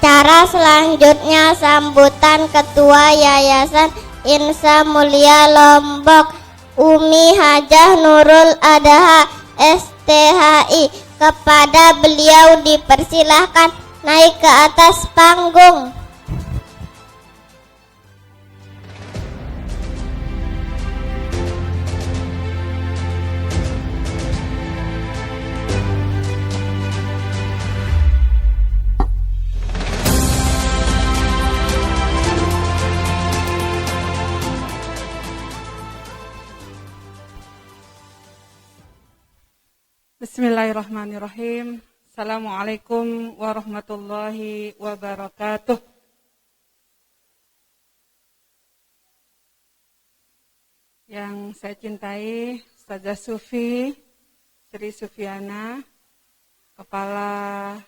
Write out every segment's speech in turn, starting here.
Acara selanjutnya sambutan Ketua Yayasan Insa Mulia Lombok, Umi Hajah Nurul Adha STHI. Kepada beliau dipersilahkan naik ke atas panggung. Bismillahirrahmanirrahim. Assalamualaikum warahmatullahi wabarakatuh. Yang saya cintai, Ustazah Sufi, Sri Sufiana, Kepala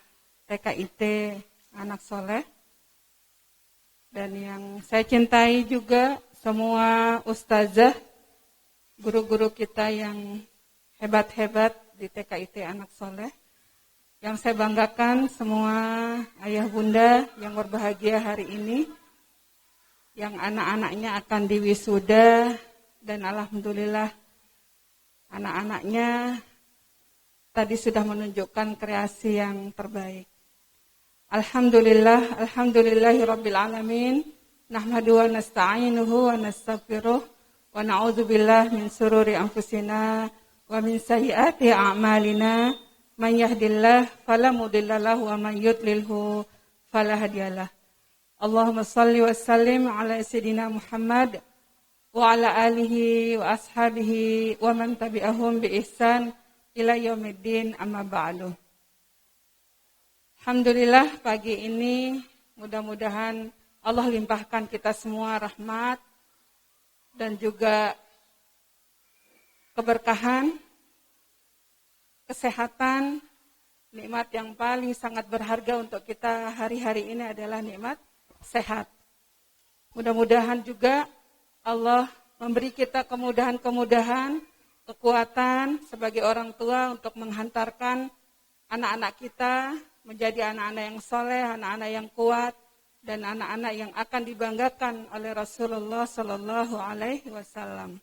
TKIT Anak Soleh. Dan yang saya cintai juga semua ustazah, guru-guru kita yang hebat-hebat di TKIT Anak Soleh. Yang saya banggakan semua ayah bunda yang berbahagia hari ini, yang anak-anaknya akan diwisuda, dan alhamdulillah anak-anaknya tadi sudah menunjukkan kreasi yang terbaik. Alhamdulillahirabbil alamin. Nahmadu wa nasta'inuhu wa nastaghfiruh wa na'udzubillahi min sururi anfusina wa min sayyiati a'malina. Man yahdihillahu fala mudilla lahu wa man yudlilhu fala hadiyalah. Allahumma shalli wa sallim ala sayyidina Muhammad wa ala alihi wa ashabihi wa man tabi'ahum bi ihsan ila yaumiddin, amma ba'du. Alhamdulillah pagi ini mudah-mudahan Allah limpahkan kita semua rahmat dan juga keberkahan, kesehatan. Nikmat yang paling sangat berharga untuk kita hari-hari ini adalah nikmat sehat. Mudah-mudahan juga Allah memberi kita kemudahan-kemudahan, kekuatan sebagai orang tua untuk menghantarkan anak-anak kita menjadi anak-anak yang soleh, anak-anak yang kuat, dan anak-anak yang akan dibanggakan oleh Rasulullah Sallallahu Alaihi Wasallam.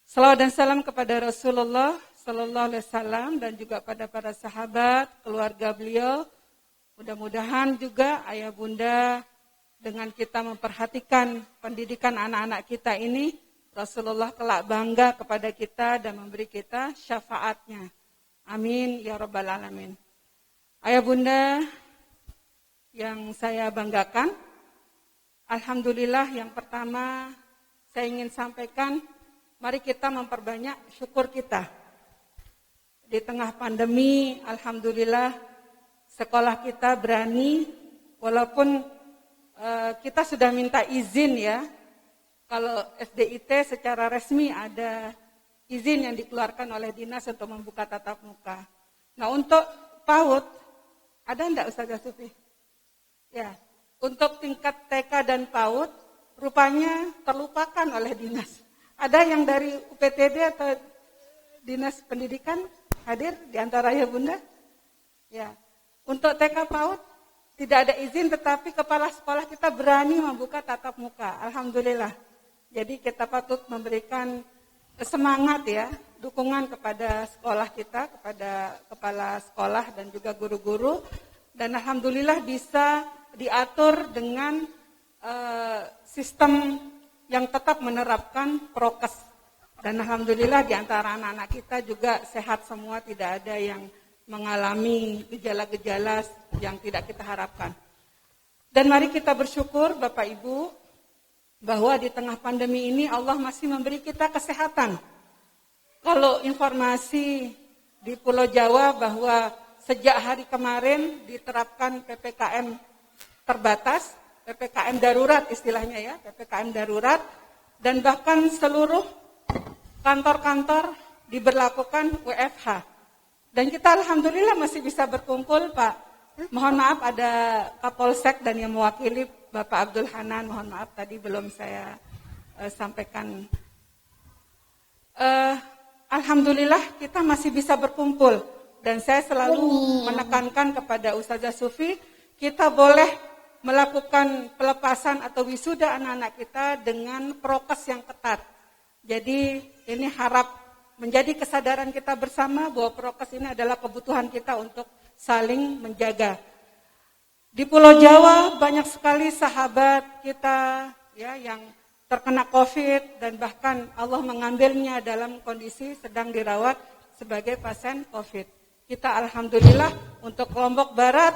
Salawat dan salam kepada Rasulullah Sallallahu Alaihi Wasallam dan juga pada para sahabat, keluarga beliau. Mudah-mudahan juga ayah bunda dengan kita memperhatikan pendidikan anak-anak kita ini, Rasulullah kelak bangga kepada kita dan memberi kita syafaatnya. Amin ya rabbal alamin. Ayah bunda yang saya banggakan, alhamdulillah yang pertama saya ingin sampaikan, mari kita memperbanyak syukur kita. Di tengah pandemi, alhamdulillah sekolah kita berani, walaupun kita sudah minta izin ya. Kalau SDIT secara resmi ada izin yang dikeluarkan oleh dinas untuk membuka tatap muka. Nah untuk PAUD, ada enggak Ustazah Sufi? Ya, untuk tingkat TK dan PAUD, rupanya terlupakan oleh dinas. Ada yang dari UPTD atau Dinas Pendidikan hadir di antara ya bunda? Ya, untuk TK PAUD tidak ada izin, tetapi kepala sekolah kita berani membuka tatap muka. Alhamdulillah. Jadi kita patut memberikan semangat ya, dukungan kepada sekolah kita, kepada kepala sekolah dan juga guru-guru. Dan alhamdulillah bisa diatur dengan sistem yang tetap menerapkan prokes. Dan alhamdulillah di antara anak-anak kita juga sehat semua, tidak ada yang mengalami gejala-gejala yang tidak kita harapkan. Dan mari kita bersyukur Bapak Ibu bahwa di tengah pandemi ini Allah masih memberi kita kesehatan. Kalau informasi di Pulau Jawa bahwa sejak hari kemarin diterapkan PPKM terbatas, PPKM darurat istilahnya ya, PPKM darurat, dan bahkan seluruh kantor-kantor diberlakukan WFH. Dan kita alhamdulillah masih bisa berkumpul Pak. Mohon maaf ada Kapolsek dan yang mewakili Bapak Abdul Hanan, mohon maaf tadi belum saya sampaikan. Alhamdulillah kita masih bisa berkumpul. Dan saya selalu menekankan kepada Ustazah Sufi, kita boleh melakukan pelepasan atau wisuda anak-anak kita dengan prokes yang ketat. Jadi ini harap menjadi kesadaran kita bersama bahwa prokes ini adalah kebutuhan kita untuk saling menjaga. Di Pulau Jawa banyak sekali sahabat kita ya yang terkena COVID dan bahkan Allah mengambilnya dalam kondisi sedang dirawat sebagai pasien COVID. Kita alhamdulillah untuk Lombok Barat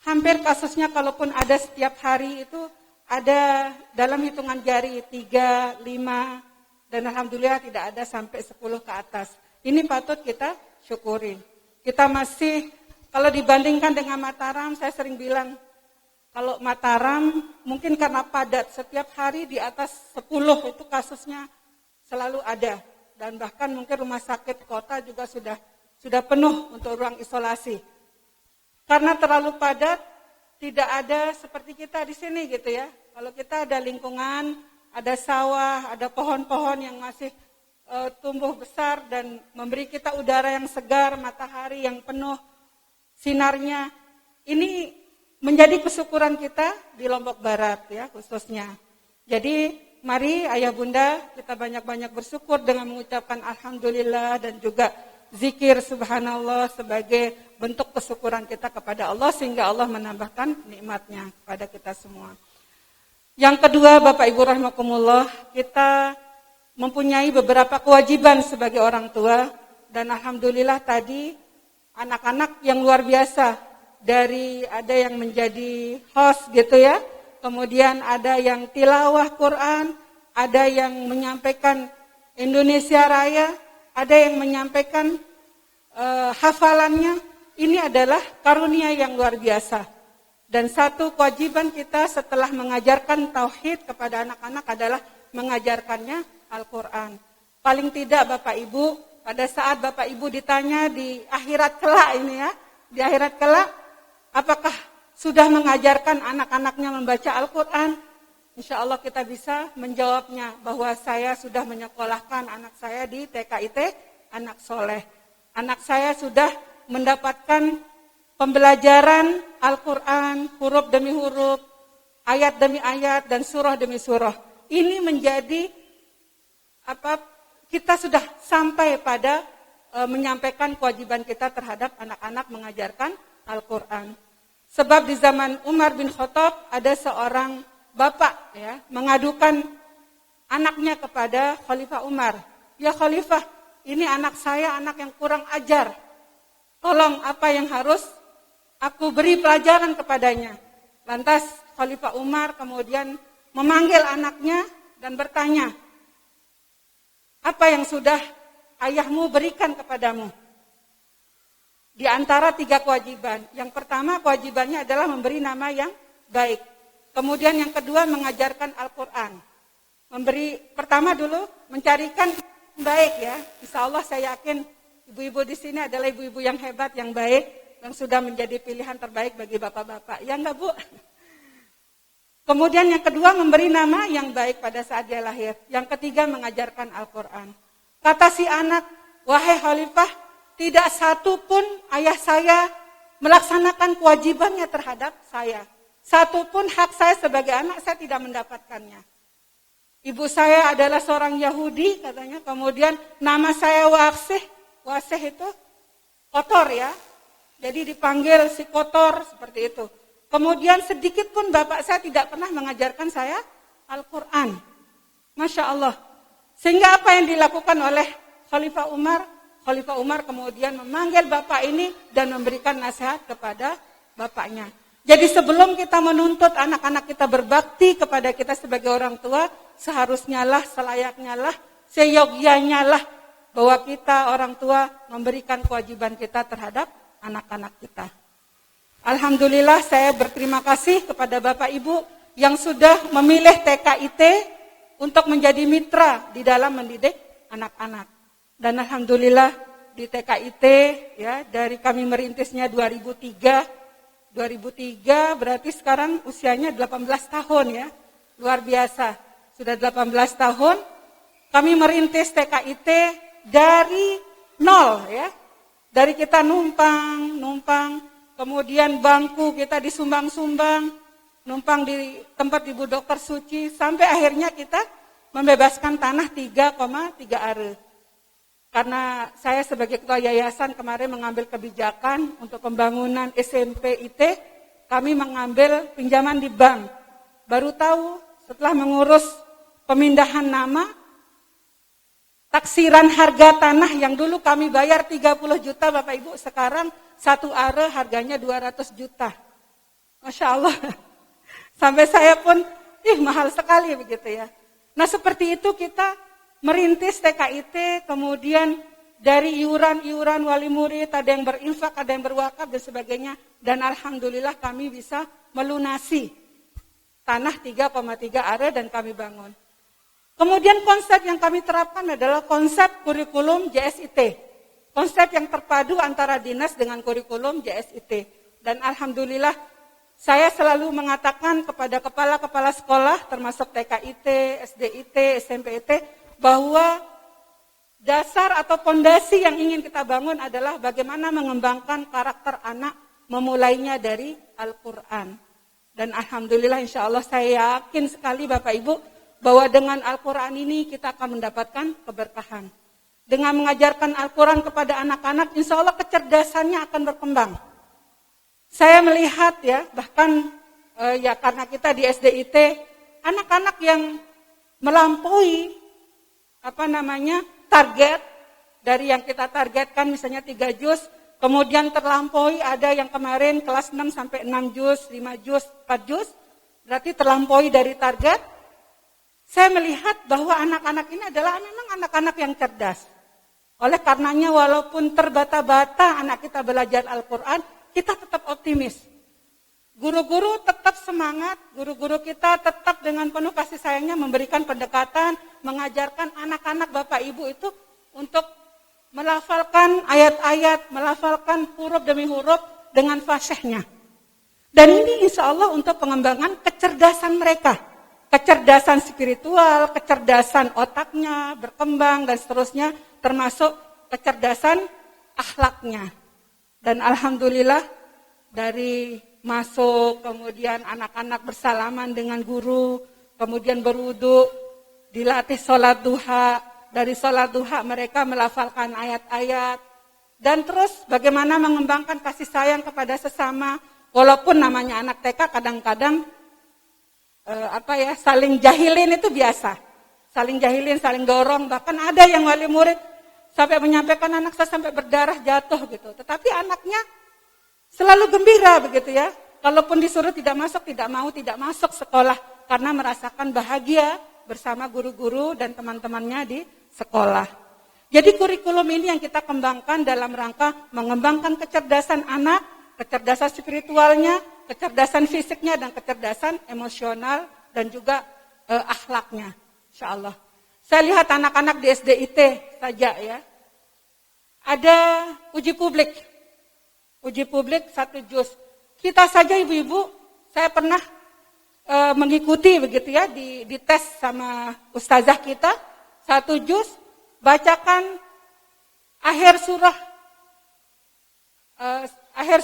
hampir kasusnya kalaupun ada setiap hari itu ada dalam hitungan jari 3, 5 dan alhamdulillah tidak ada sampai 10 ke atas. Ini patut kita syukuri. Kita masih kalau dibandingkan dengan Mataram, saya sering bilang, kalau Mataram mungkin karena padat, setiap hari di atas 10 itu kasusnya selalu ada. Dan bahkan mungkin rumah sakit kota juga sudah penuh untuk ruang isolasi. Karena terlalu padat, tidak ada seperti kita di sini gitu ya. Kalau kita ada lingkungan, ada sawah, ada pohon-pohon yang masih tumbuh besar dan memberi kita udara yang segar, matahari yang penuh sinarnya, ini menjadi kesyukuran kita di Lombok Barat ya khususnya. Jadi mari ayah bunda kita banyak-banyak bersyukur dengan mengucapkan alhamdulillah dan juga zikir subhanallah sebagai bentuk kesyukuran kita kepada Allah sehingga Allah menambahkan nikmatnya kepada kita semua. Yang kedua Bapak Ibu rahimakumullah, kita mempunyai beberapa kewajiban sebagai orang tua dan alhamdulillah tadi anak-anak yang luar biasa, dari ada yang menjadi host gitu ya, kemudian ada yang tilawah Quran, ada yang menyampaikan Indonesia Raya, ada yang menyampaikan hafalannya. Ini adalah karunia yang luar biasa. Dan satu kewajiban kita setelah mengajarkan tauhid kepada anak-anak adalah mengajarkannya Al-Quran. Paling tidak Bapak Ibu, pada saat Bapak Ibu ditanya di akhirat kelak ini ya, di akhirat kelak, apakah sudah mengajarkan anak-anaknya membaca Al-Quran? Insya Allah kita bisa menjawabnya bahwa saya sudah menyekolahkan anak saya di TKIT Anak Soleh. Anak saya sudah mendapatkan pembelajaran Al-Quran, huruf demi huruf, ayat demi ayat, dan surah demi surah. Ini menjadi kita sudah sampai pada menyampaikan kewajiban kita terhadap anak-anak mengajarkan Al-Quran. Sebab di zaman Umar bin Khattab ada seorang bapak ya mengadukan anaknya kepada Khalifah Umar. Ya Khalifah, ini anak saya anak yang kurang ajar. Tolong apa yang harus aku beri pelajaran kepadanya. Lantas Khalifah Umar kemudian memanggil anaknya dan bertanya, apa yang sudah ayahmu berikan kepadamu? Di antara 3 kewajiban. Yang pertama kewajibannya adalah memberi nama yang baik. Kemudian yang kedua mengajarkan Al-Quran. Pertama dulu mencarikan yang baik ya. Insya Allah saya yakin ibu-ibu di sini adalah ibu-ibu yang hebat, yang baik, yang sudah menjadi pilihan terbaik bagi bapak-bapak. Ya enggak Bu? Kemudian yang kedua memberi nama yang baik pada saat dia lahir. Yang ketiga mengajarkan Al-Quran. Kata si anak, wahai Khalifah, tidak satu pun ayah saya melaksanakan kewajibannya terhadap saya. Satu pun hak saya sebagai anak saya tidak mendapatkannya. Ibu saya adalah seorang Yahudi katanya, kemudian nama saya Wasih. Wasih itu kotor ya. Jadi dipanggil si kotor seperti itu. Kemudian sedikit pun bapak saya tidak pernah mengajarkan saya Al-Quran. Masya Allah. Sehingga apa yang dilakukan oleh Khalifah Umar? Khalifah Umar kemudian memanggil bapak ini dan memberikan nasihat kepada bapaknya. Jadi sebelum kita menuntut anak-anak kita berbakti kepada kita sebagai orang tua, seharusnya lah, selayaknya lah, seyogyanya lah bahwa kita orang tua memberikan kewajiban kita terhadap anak-anak kita. Alhamdulillah saya berterima kasih kepada Bapak Ibu yang sudah memilih TKIT untuk menjadi mitra di dalam mendidik anak-anak. Dan alhamdulillah di TKIT ya dari kami merintisnya 2003 berarti sekarang usianya 18 tahun ya. Luar biasa. Sudah 18 tahun kami merintis TKIT dari nol ya. Dari kita numpang kemudian bangku kita disumbang-sumbang, numpang di tempat Ibu Dokter Suci, sampai akhirnya kita membebaskan tanah 3,3 are. Karena saya sebagai ketua yayasan kemarin mengambil kebijakan untuk pembangunan SMP IT, kami mengambil pinjaman di bank. Baru tahu setelah mengurus pemindahan nama, taksiran harga tanah yang dulu kami bayar 30 juta Bapak Ibu, sekarang 1 are harganya 200 juta. Masya Allah. Sampai saya pun, mahal sekali begitu ya. Nah seperti itu kita merintis TKIT, kemudian dari iuran wali murid, ada yang berinfak, ada yang berwakaf dan sebagainya. Dan alhamdulillah kami bisa melunasi tanah 3,3 are dan kami bangun. Kemudian konsep yang kami terapkan adalah konsep kurikulum JSIT. Konsep yang terpadu antara dinas dengan kurikulum JSIT. Dan alhamdulillah saya selalu mengatakan kepada kepala-kepala sekolah termasuk TKIT, SDIT, SMPIT, bahwa dasar atau fondasi yang ingin kita bangun adalah bagaimana mengembangkan karakter anak memulainya dari Al-Quran. Dan alhamdulillah insya Allah saya yakin sekali Bapak Ibu bahwa dengan Al-Quran ini kita akan mendapatkan keberkahan. Dengan mengajarkan Al-Quran kepada anak-anak insya Allah kecerdasannya akan berkembang. Saya melihat ya bahkan ya karena kita di SDIT anak-anak yang melampaui target dari yang kita targetkan misalnya 3 juz, kemudian terlampaui ada yang kemarin kelas 6 sampai 6 juz, 5 juz, 4 juz, berarti terlampaui dari target. Saya melihat bahwa anak-anak ini adalah memang anak-anak yang cerdas. Oleh karenanya walaupun terbata-bata anak kita belajar Al-Quran, kita tetap optimis. Guru-guru tetap semangat, guru-guru kita tetap dengan penuh kasih sayangnya memberikan pendekatan, mengajarkan anak-anak Bapak Ibu itu untuk melafalkan ayat-ayat, melafalkan huruf demi huruf dengan fasihnya. Dan ini insya Allah untuk pengembangan kecerdasan mereka. Kecerdasan spiritual, kecerdasan otaknya, berkembang dan seterusnya, termasuk kecerdasan akhlaknya. Dan alhamdulillah dari masuk, kemudian anak-anak bersalaman dengan guru, kemudian berwudu, dilatih sholat duha, dari sholat duha mereka melafalkan ayat-ayat, dan terus bagaimana mengembangkan kasih sayang kepada sesama, walaupun namanya anak TK kadang-kadang saling jahilin itu biasa, saling jahilin, saling dorong, bahkan ada yang wali murid sampai menyampaikan anak saya sampai berdarah jatuh gitu, tetapi anaknya selalu gembira begitu ya. Kalaupun disuruh tidak masuk sekolah karena merasakan bahagia bersama guru-guru dan teman-temannya di sekolah. Jadi kurikulum ini yang kita kembangkan dalam rangka mengembangkan kecerdasan anak, kecerdasan spiritualnya, kecerdasan fisiknya dan kecerdasan emosional dan juga akhlaknya. Insyaallah. Saya lihat anak-anak di SDIT saja ya. Ada uji publik 1 juz. Kita saja ibu-ibu, saya pernah mengikuti begitu ya, di tes sama ustazah kita, 1 juz, bacakan akhir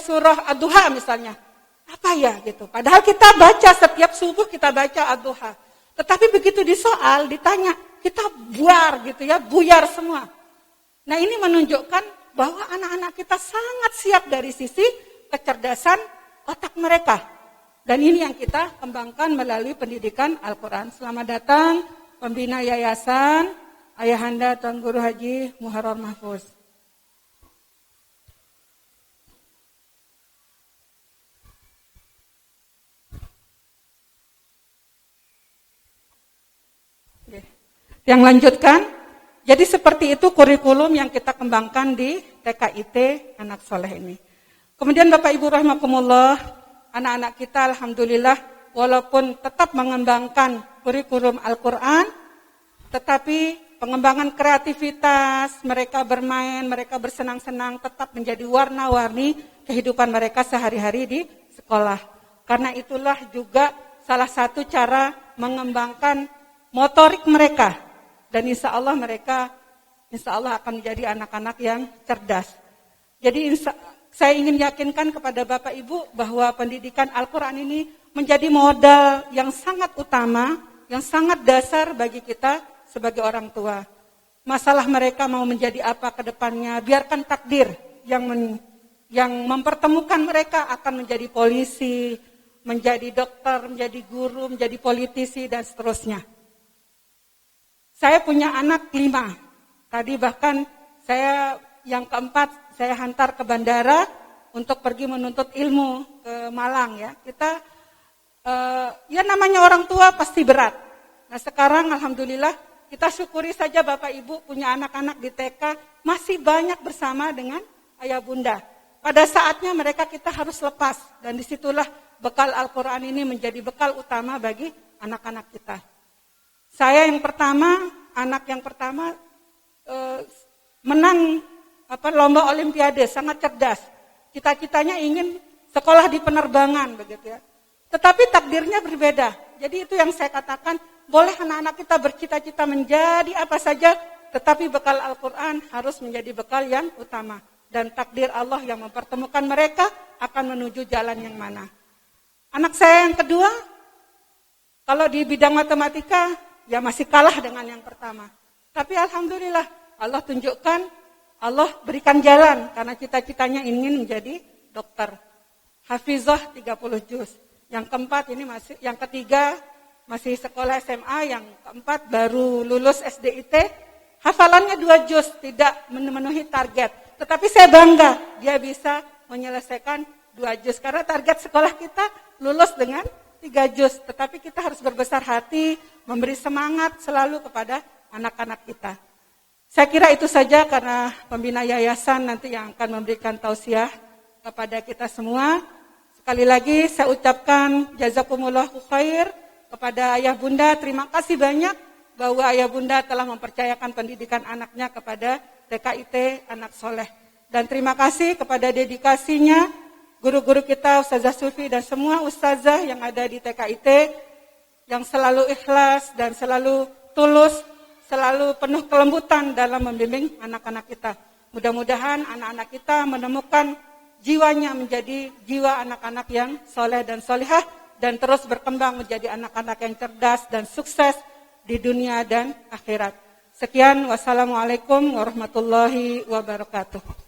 surah Ad-Duha misalnya. Apa ya gitu. Padahal kita baca setiap subuh kita baca Ad-Duha. Tetapi begitu di soal ditanya, kita buyar semua. Nah ini menunjukkan bahwa anak-anak kita sangat siap dari sisi kecerdasan otak mereka. Dan ini yang kita kembangkan melalui pendidikan Al-Quran. Selamat datang pembina yayasan Ayahanda Tuan Guru Haji Muharrar Mahfuz. Yang lanjutkan. Jadi seperti itu kurikulum yang kita kembangkan di TKIT Anak Soleh ini. Kemudian Bapak Ibu rahimakumullah, anak-anak kita alhamdulillah walaupun tetap mengembangkan kurikulum Al-Quran, tetapi pengembangan kreativitas, mereka bermain, mereka bersenang-senang tetap menjadi warna-warni kehidupan mereka sehari-hari di sekolah. Karena itulah juga salah satu cara mengembangkan motorik mereka. Dan insya Allah mereka akan menjadi anak-anak yang cerdas. Jadi Saya ingin yakinkan kepada Bapak Ibu bahwa pendidikan Al-Quran ini menjadi modal yang sangat utama, yang sangat dasar bagi kita sebagai orang tua. Masalah mereka mau menjadi apa ke depannya, biarkan takdir yang mempertemukan mereka akan menjadi polisi, menjadi dokter, menjadi guru, menjadi politisi, dan seterusnya. Saya punya anak 5. Tadi bahkan saya yang keempat, saya hantar ke bandara untuk pergi menuntut ilmu ke Malang ya. Kita ya namanya orang tua pasti berat. Nah sekarang alhamdulillah kita syukuri saja Bapak Ibu punya anak-anak di TK masih banyak bersama dengan ayah bunda. Pada saatnya mereka kita harus lepas dan disitulah bekal Al-Quran ini menjadi bekal utama bagi anak-anak kita. Saya yang pertama, anak yang pertama menang lomba olimpiade, sangat cerdas. Cita-citanya ingin sekolah di penerbangan begitu ya. Tetapi takdirnya berbeda. Jadi itu yang saya katakan, boleh anak-anak kita bercita-cita menjadi apa saja, tetapi bekal Al-Quran harus menjadi bekal yang utama. Dan takdir Allah yang mempertemukan mereka akan menuju jalan yang mana. Anak saya yang kedua, kalau di bidang matematika, ya masih kalah dengan yang pertama. Tapi alhamdulillah, Allah tunjukkan, Allah berikan jalan, karena cita-citanya ingin menjadi dokter. Hafizah 30 juz. Yang keempat ini yang ketiga masih sekolah SMA, yang keempat baru lulus SDIT, hafalannya 2 juz, tidak memenuhi target. Tetapi saya bangga, dia bisa menyelesaikan 2 juz, karena target sekolah kita lulus dengan 3 juz. Tetapi kita harus berbesar hati, memberi semangat selalu kepada anak-anak kita. Saya kira itu saja, karena pembina yayasan nanti yang akan memberikan tausiah kepada kita semua. Sekali lagi saya ucapkan jazakumullahu khair kepada ayah bunda. Terima kasih banyak bahwa ayah bunda telah mempercayakan pendidikan anaknya kepada TKIT Anak Soleh. Dan terima kasih kepada dedikasinya guru-guru kita, Ustazah Sufi dan semua ustazah yang ada di TKIT yang selalu ikhlas dan selalu tulus, selalu penuh kelembutan dalam membimbing anak-anak kita. Mudah-mudahan anak-anak kita menemukan jiwanya menjadi jiwa anak-anak yang soleh dan solehah dan terus berkembang menjadi anak-anak yang cerdas dan sukses di dunia dan akhirat. Sekian, wassalamualaikum warahmatullahi wabarakatuh.